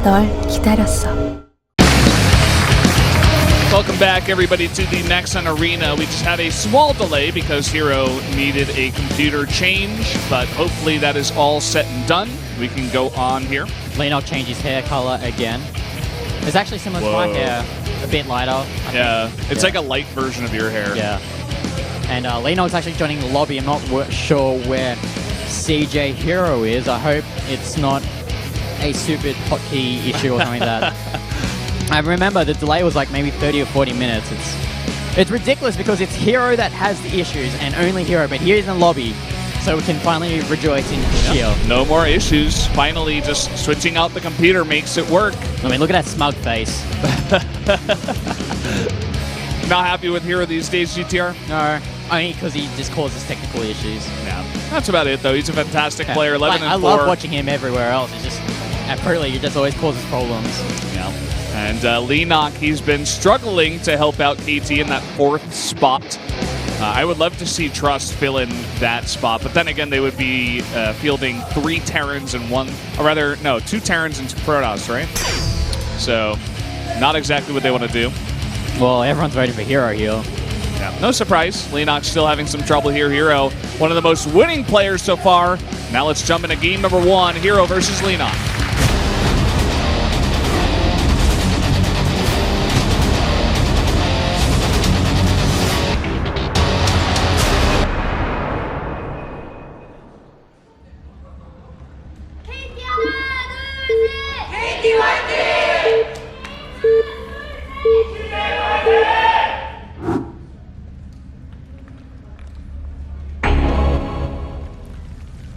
널 기다렸어. Welcome back, everybody, to the Nexon Arena. We just had a small delay because herO needed a computer change, but hopefully that is all set and done. We can go on here. Leenock changed his hair color again. It's actually similar to my hair, a bit lighter. I think. It's like a light version of your hair. Yeah. And Leenock's actually joining the lobby. I'm not sure where CJ herO is. I hope it's not a stupid hotkey issue or something like that. I remember the delay was like maybe 30 or 40 minutes. It's ridiculous because it's herO that has the issues and only herO, but he is in the lobby, so we can finally rejoice in cheer. No more issues. Finally, just switching out the computer makes it work. I mean, look at that smug face. Not happy with herO these days, GTR? No, only because he just causes technical issues. Yeah, that's about it though. He's a fantastic player, 11 and 4. I love watching him everywhere else. It's just, at Pro League, he just always causes problems. Yeah. And Leenock, he's been struggling to help out KT in that 4th spot. I would love to see Trust fill in that spot, but then again, they would be fielding 3 Terrans and 2 Terrans and 2 Protoss, right? So, not exactly what they want to do. Well, everyone's voting for herO here. Yeah, no surprise. Leenock still having some trouble here. herO, one of the most winning players so far. Now let's jump into game number 1, herO versus Leenock.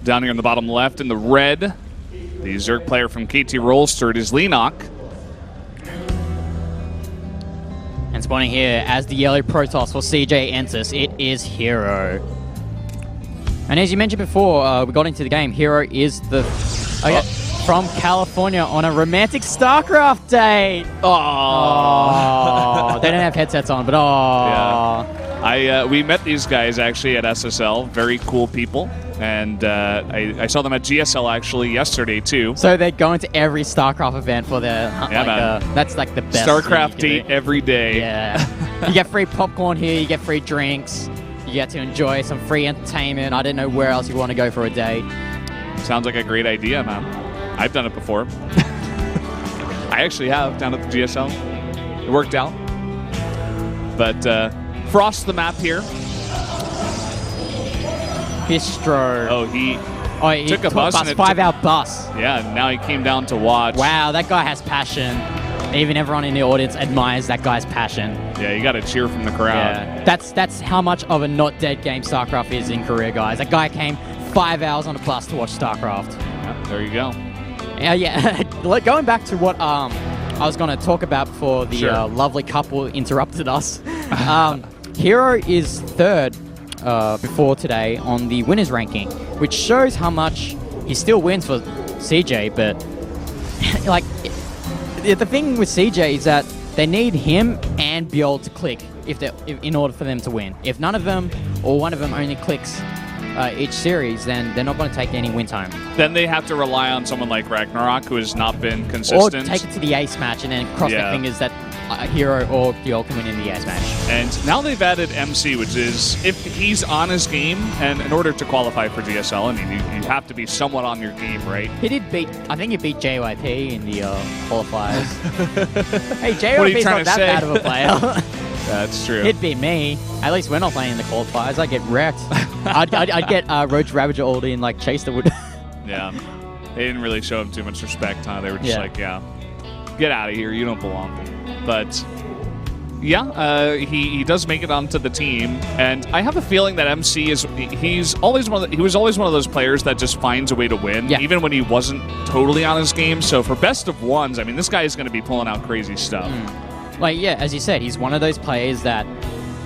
Down here in the bottom left in the red, the Zerg player from KT Rolster is Leenock. And spawning here as the yellow Protoss for CJ enters, it is herO. And as you mentioned before, we got into the game, herO is from California on a romantic Starcraft date. Oh, they don't have headsets on, but Yeah. We met these guys actually at SSL, very cool people. And I saw them at GSL actually yesterday too. So they go into every StarCraft event for their that's like the best StarCraft date every day. Yeah. You get free popcorn here, you get free drinks, you get to enjoy some free entertainment. I don't know where else you want to go for a date. Sounds like a great idea, man. I've done it before. I actually have down at the GSL. It worked out. But Frost the map here. Bistro. Oh, he took a bus. 5-hour bus. Yeah, now he came down to watch. Wow, that guy has passion. Even everyone in the audience admires that guy's passion. Yeah, you got to cheer from the crowd. Yeah. That's how much of a not dead game StarCraft is in Korea, guys. That guy came 5 hours on a bus to watch StarCraft. Yeah, there you go. Yeah, going back to what I was going to talk about before the lovely couple interrupted us. herO is 3rd before today on the winners ranking, which shows how much he still wins for CJ, but like the thing with CJ is that they need him and Bjol to click in order for them to win. If none of them or one of them only clicks each series, then they're not going to take any win time. Then they have to rely on someone like Ragnarok, who has not been consistent. Or take it to the ace match and then cross their fingers that herO or Bjol can win in the ace match. And now they've added MC, which is if he's on his game, and in order to qualify for GSL, I mean, you have to be somewhat on your game, right? He did beat, I think he beat JYP in the qualifiers. Hey, JYP's not that bad of a player. That's true. He'd beat me. At least we're not playing in the qualifiers. I'd get wrecked. I'd get Roach Ravager ulti and like chase the wood. Yeah. They didn't really show him too much respect, huh? They were just like, get out of here. You don't belong. But yeah, he does make it onto the team, and I have a feeling that MC he was always one of those players that just finds a way to win, even when he wasn't totally on his game. So for best of ones, I mean, this guy is going to be pulling out crazy stuff. Like, yeah, as you said, he's one of those players that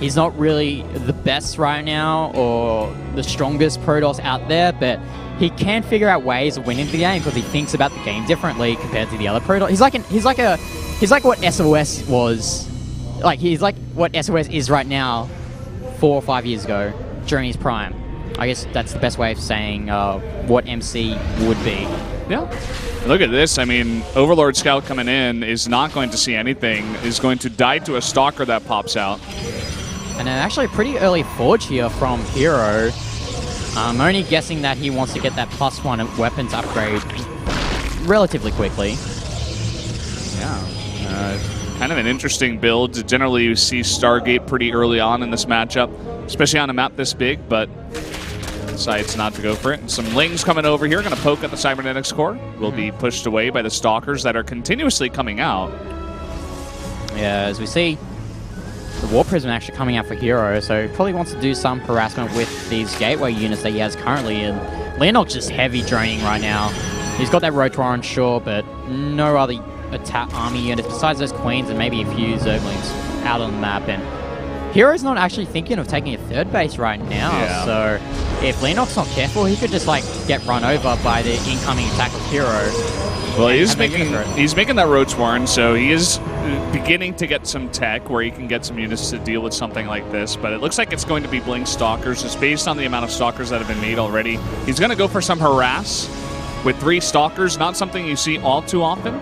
he's not really the best right now or the strongest Protoss out there, but he can figure out ways of winning the game because he thinks about the game differently compared to the other Protoss. He's like what SOS was. Like, he's like what SOS is right now 4 or 5 years ago during his prime. I guess that's the best way of saying what MC would be. Yeah. Look at this. I mean, Overlord Scout coming in is not going to see anything, is going to die to a Stalker that pops out. And then actually a pretty early forge here from herO. I'm only guessing that he wants to get that +1 weapons upgrade relatively quickly. Yeah. Kind of an interesting build. Generally, you see Stargate pretty early on in this matchup, especially on a map this big, but decides not to go for it. And some Lings coming over here, going to poke at the Cybernetics core. Will be pushed away by the Stalkers that are continuously coming out. Yeah, as we see, the Warp Prism actually coming out for herO, so he probably wants to do some harassment with these gateway units that he has currently. And Leenock's just heavy draining right now. He's got that Rotoran, sure, but no other attack army units besides those Queens and maybe a few Zerglings out on the map. And herO's not actually thinking of taking a third base right now, so if Leenock's not careful, he could just like get run over by the incoming attack of herO. Well, he's making that Rotoran, so he is beginning to get some tech where he can get some units to deal with something like this, but it looks like it's going to be Blink Stalkers just based on the amount of Stalkers that have been made already. He's going to go for some harass with 3 Stalkers, not something you see all too often.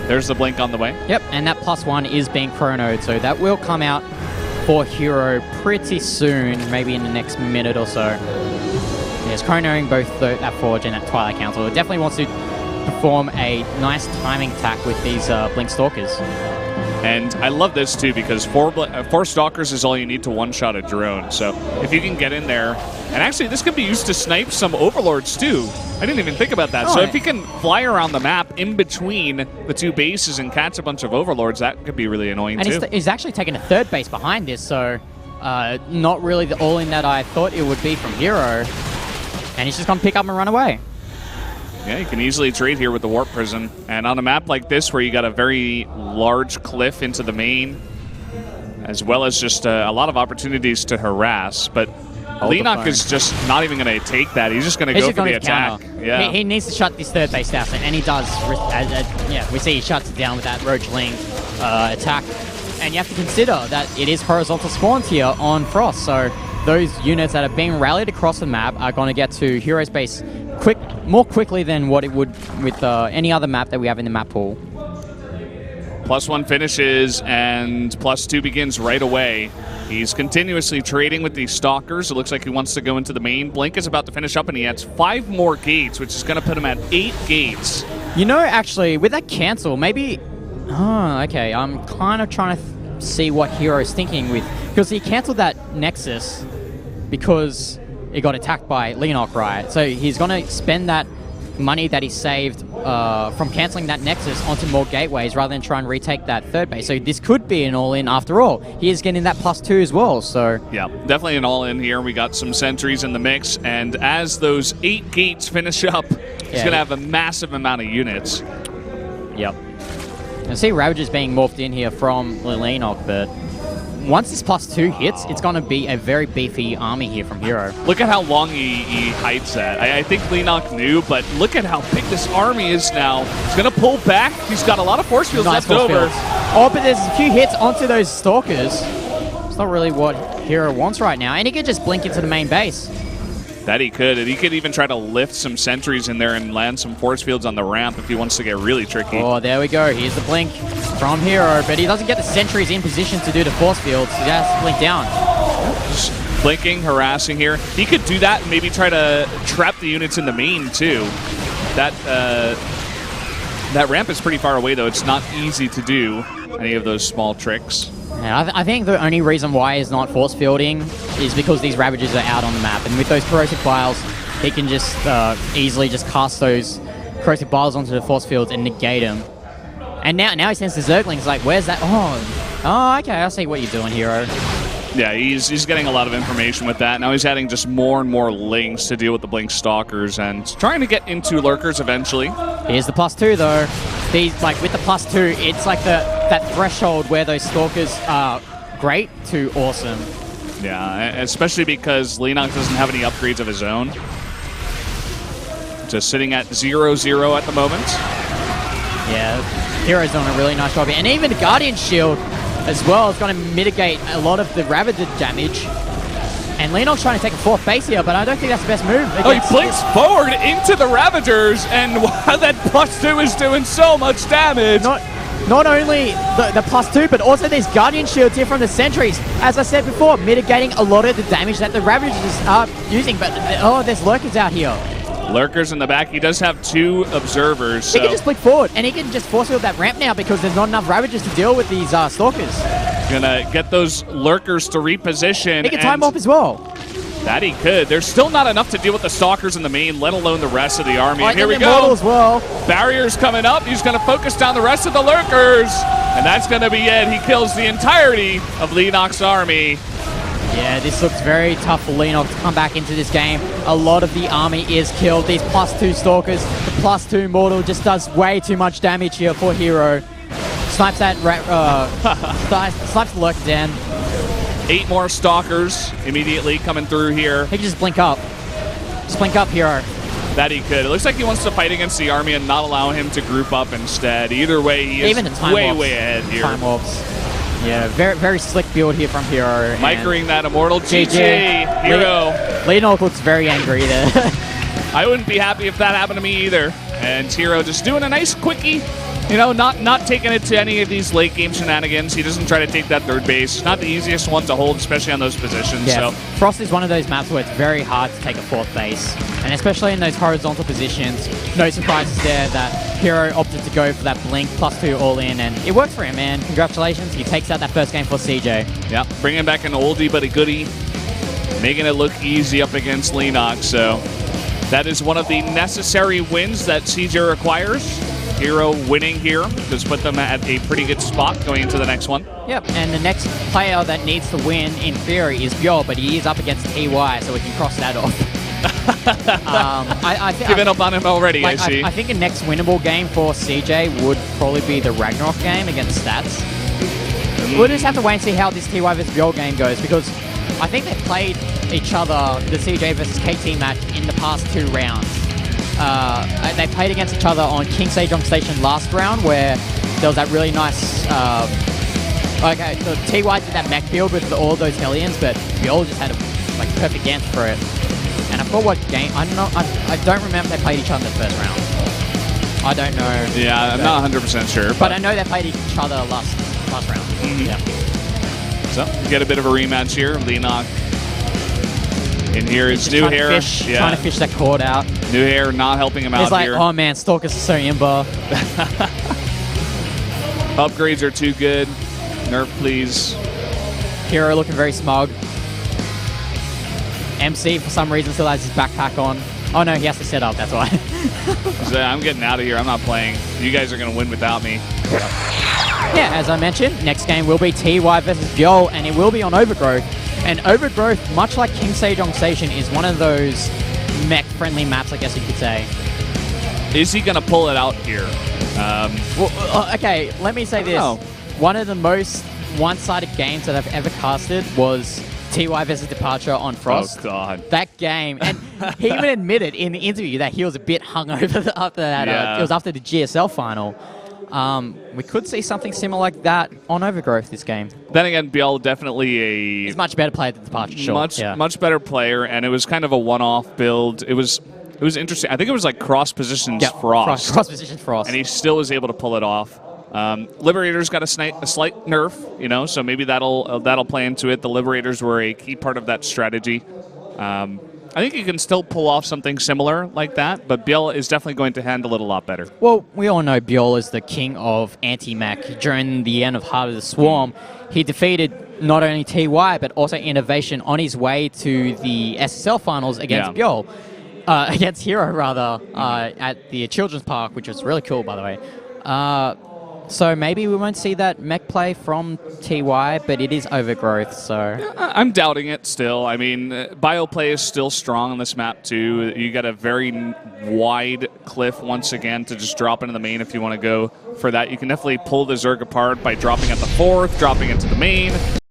There's the Blink on the way. Yep, and that +1 is being chronoed, so that will come out for herO pretty soon, maybe in the next minute or so. Yes, chronoing both that Forge and that Twilight Council. It definitely wants to perform a nice timing attack with these Blink Stalkers. And I love this too because 4 Stalkers is all you need to one-shot a drone. So if you can get in there, and actually this can be used to snipe some Overlords too. I didn't even think about that. Oh, so if you can fly around the map in between the 2 bases and catch a bunch of Overlords, that could be really annoying too. And he's actually taking a third base behind this, so not really the all-in that I thought it would be from herO. And he's just going to pick up and run away. Yeah, you can easily trade here with the Warp Prism. And on a map like this where you got a very large cliff into the main, as well as just a lot of opportunities to harass, but Leenock is just not even going to take that. He's just going to go for the attack. Yeah. He needs to shut this third base down, and he does. Yeah, we see he shuts it down with that Roachling attack. And you have to consider that it is horizontal spawns here on Frost, so those units that are being rallied across the map are going to get to herO's base more quickly than what it would with any other map that we have in the map pool. +1 finishes and +2 begins right away. He's continuously trading with these Stalkers. It looks like he wants to go into the main. Blink is about to finish up, and he adds 5 more gates, which is going to put him at 8 gates. You know, actually, with that cancel, maybe... Oh, okay. I'm kind of trying to see what herO's thinking with... Because he canceled that Nexus because it got attacked by Leenock, right? So he's going to spend that money that he saved from cancelling that Nexus onto more gateways rather than try and retake that third base. So this could be an all-in after all. He is getting that +2 as well, so... Yeah, definitely an all-in here. We got some sentries in the mix, and as those 8 gates finish up, he's going to have a massive amount of units. Yep. I see Ravagers being morphed in here from Leenock, but... Once this +2 hits, it's going to be a very beefy army here from herO. Look at how long he hides that. I think Leenock knew, but look at how big this army is now. He's going to pull back. He's got a lot of force fields left over. Oh, but there's a few hits onto those Stalkers. It's not really what herO wants right now. And he could just blink into the main base. That he could. And he could even try to lift some sentries in there and land some force fields on the ramp if he wants to get really tricky. Oh, there we go. Here's the blink from herO, but he doesn't get the sentries in position to do the force fields. He has to blink down. Just blinking, harassing here. He could do that and maybe try to trap the units in the main too. That ramp is pretty far away though. It's not easy to do any of those small tricks. Yeah, I think the only reason why he's not force fielding is because these Ravagers are out on the map, and with those corrosive vials, he can just easily just cast those corrosive vials onto the force fields and negate them. And now he sends the Zerglings like, where's that? Oh, okay, I see what you're doing, herO. Yeah, he's getting a lot of information with that. Now he's adding just more and more links to deal with the Blink Stalkers and trying to get into Lurkers eventually. Here's the +2 though. These, like with the +2, it's like that threshold where those Stalkers are great to awesome. Yeah, especially because Leenock doesn't have any upgrades of his own. Just sitting at 0-0 at the moment. Yeah, herO's doing a really nice job here. And even the Guardian Shield as well is going to mitigate a lot of the Ravager damage. And Leenock's trying to take a 4th base here, but I don't think that's the best move. Oh, he blinks forward into the Ravagers, and that +2 is doing so much damage. Not only the +2, but also these Guardian Shields here from the Sentries. As I said before, mitigating a lot of the damage that the Ravagers are using. But, oh, there's Lurkers out here. Lurkers in the back. He does have 2 observers. So. He can just flick forward, and he can just force field that ramp now because there's not enough Ravagers to deal with these Stalkers. Gonna get those Lurkers to reposition. He can time off as well. That he could. There's still not enough to deal with the Stalkers in the main, let alone the rest of the army. And here we go. As well. Barriers coming up. He's going to focus down the rest of the Lurkers. And that's going to be it. He kills the entirety of Leenock's army. Yeah, this looks very tough for Leenock to come back into this game. A lot of the army is killed. These +2 Stalkers, the +2 Mortal just does way too much damage here for herO. Snipes that, snipes the Lurker down. 8 more Stalkers immediately coming through here. He can just blink up. Just blink up, herO. That he could. It looks like he wants to fight against the army and not allow him to group up instead. Either way, he is way ahead here. Time warps. Yeah, very, very slick build here from herO. Micering that Immortal. GG. herO. Leenock looks very angry there. I wouldn't be happy if that happened to me either. And herO just doing a nice quickie. You know, not taking it to any of these late game shenanigans. He doesn't try to take that 3rd base. It's not the easiest one to hold, especially on those positions. Yeah, so. Frost is one of those maps where it's very hard to take a 4th base. And especially in those horizontal positions, no surprises there that herO opted to go for that blink +2 all in. And it works for him, man. Congratulations. He takes out that 1st game for CJ. Yeah, bringing back an oldie but a goodie. Making it look easy up against Leenock. So that is one of the necessary wins that CJ requires. herO winning here does put them at a pretty good spot going into the next one. Yep, and the next player that needs to win, in theory, is Bjorn, but he is up against TY, so we can cross that off. Giving up on him already, like, I see. I think a next winnable game for CJ would probably be the Ragnarok game against Stats. We'll just have to wait and see how this TY vs Bjorn game goes, because I think they played each other, the CJ versus KT match, in the past 2 rounds. They played against each other on King Sejong Station last round, where there was that really nice. Okay, so TY did that mech build with all those Hellions, but Bjorn just had a perfect answer for it. And I forgot what game. I don't know. I don't remember if they played each other in the 1st round. I don't know. Yeah, I'm not 100% sure. But I know they played each other last round. Mm-hmm. Yeah. So we get a bit of a rematch here. Leenock. And here is New Hair. Trying to fish that cord out. New Hair not helping him out here. He's like, oh man, Stalkers are so imba. Upgrades are too good. Nerf, please. herO looking very smug. MC, for some reason, still has his backpack on. Oh no, he has to set up, that's why. I'm getting out of here. I'm not playing. You guys are going to win without me. Yeah, as I mentioned, next game will be TY versus Bjorn, and it will be on Overgrowth. And Overgrowth, much like King Sejong Station, is one of those mech-friendly maps, I guess you could say. Is he going to pull it out here? Okay, let me say this. One of the most one-sided games that I've ever casted was TY versus Departure on Frost. Oh, God. That game. And he even admitted in the interview that he was a bit hungover after that. Yeah. It was after the GSL final. We could see something similar like that on Overgrowth this game. Then again, Biel definitely He's much better player than Departure, sure. Much better player, and it was kind of a one-off build. It was interesting. I think it was like cross-positions Frost. Cross-positions Frost. And he still was able to pull it off. Liberator's got a slight nerf, you know, so maybe that'll play into it. The Liberators were a key part of that strategy. I think he can still pull off something similar like that, but Biel is definitely going to handle it a lot better. Well, we all know Biel is the king of anti-mech. During the end of Heart of the Swarm, he defeated not only TY, but also Innovation on his way to the SSL finals against Biel. Against herO, rather, at the Children's Park, which was really cool, by the way. So maybe we won't see that mech play from TY, but it is Overgrowth, so... I'm doubting it still. I mean, bio play is still strong on this map, too. You got a very wide cliff, once again, to just drop into the main if you want to go for that. You can definitely pull the Zerg apart by dropping at the 4th, dropping into the main.